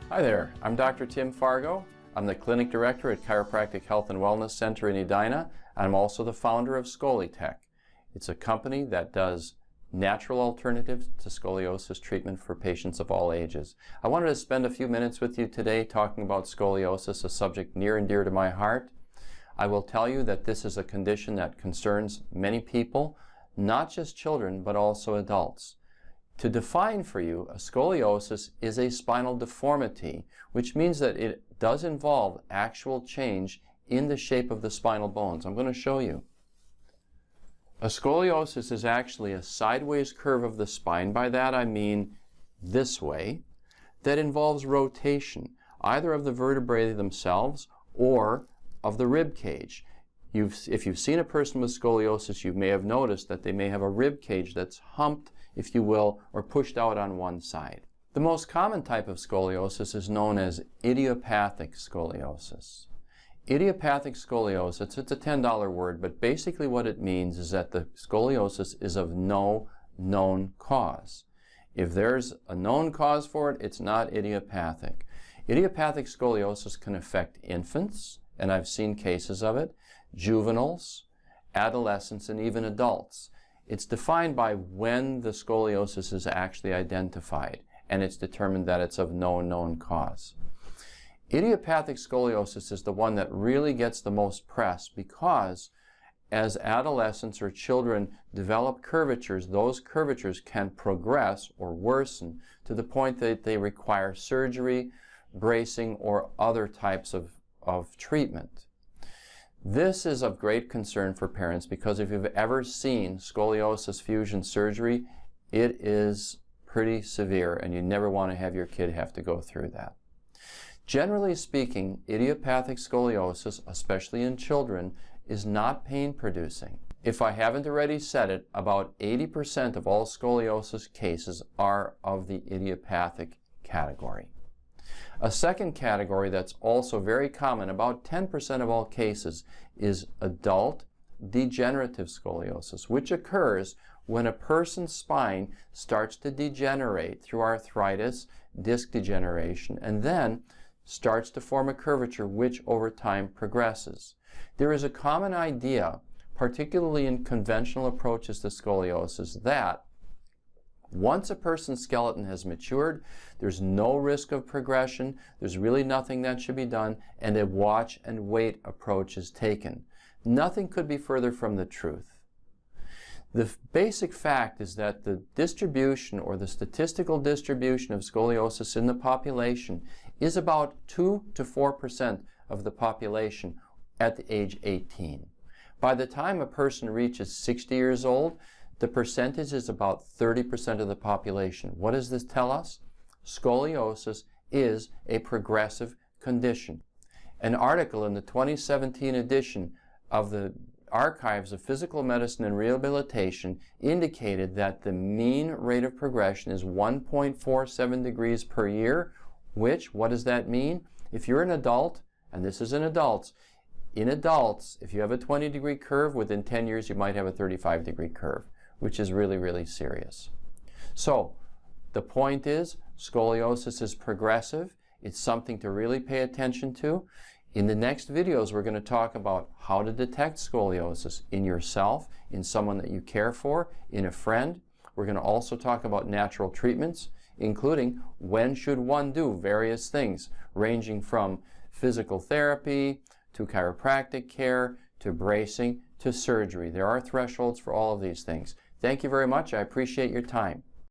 Hi there, I'm Dr. Tim Fargo. I'm the Clinic Director at Chiropractic Health and Wellness Center in Edina. I'm also the founder of Scoliosis. It's a company that does natural alternatives to scoliosis treatment for patients of all ages. I wanted to spend a few minutes with you today talking about scoliosis, a subject near and dear to my heart. I will tell you that this is a condition that concerns many people, not just children, but also adults. To define for you, a scoliosis is a spinal deformity, which means that it does involve actual change in the shape of the spinal bones. I'm going to show you. A scoliosis is actually a sideways curve of the spine. By that I mean this way, that involves rotation, either of the vertebrae themselves or of the rib cage. If you've seen a person with scoliosis, you may have noticed that they may have a rib cage that's humped, if you will, or pushed out on one side. The most common type of scoliosis is known as idiopathic scoliosis. Idiopathic scoliosis, it's a $10 word, but basically what it means is that the scoliosis is of no known cause. If there's a known cause for it, it's not idiopathic. Idiopathic scoliosis can affect infants, and I've seen cases of it, juveniles, adolescents, and even adults. It's defined by when the scoliosis is actually identified, and it's determined that it's of no known cause. Idiopathic scoliosis is the one that really gets the most press because as adolescents or children develop curvatures, those curvatures can progress or worsen to the point that they require surgery, bracing, or other types of treatment. This is of great concern for parents because if you've ever seen scoliosis fusion surgery, it is pretty severe and you never want to have your kid have to go through that. Generally speaking, idiopathic scoliosis, especially in children, is not pain-producing. If I haven't already said it, about 80% of all scoliosis cases are of the idiopathic category. A second category that's also very common, about 10% of all cases, is adult degenerative scoliosis, which occurs when a person's spine starts to degenerate through arthritis, disc degeneration, and then starts to form a curvature which over time progresses. There is a common idea, particularly in conventional approaches to scoliosis, that once a person's skeleton has matured, there's no risk of progression, there's really nothing that should be done, and a watch and wait approach is taken. Nothing could be further from the truth. The basic fact is that the distribution or the statistical distribution of scoliosis in the population is about 2 to 4% of the population at the age 18. By the time a person reaches 60 years old, the percentage is about 30% of the population. What does this tell us? Scoliosis is a progressive condition. An article in the 2017 edition of the Archives of Physical Medicine and Rehabilitation indicated that the mean rate of progression is 1.47 degrees per year, which, what does that mean? If you're an adult, and this is in adults, if you have a 20-degree curve, within 10 years you might have a 35-degree curve, which is really, really serious. So, the point is, scoliosis is progressive. It's something to really pay attention to. In the next videos, we're going to talk about how to detect scoliosis in yourself, in someone that you care for, in a friend. We're going to also talk about natural treatments, including when should one do various things, ranging from physical therapy, to chiropractic care, to bracing, to surgery. There are thresholds for all of these things. Thank you very much. I appreciate your time.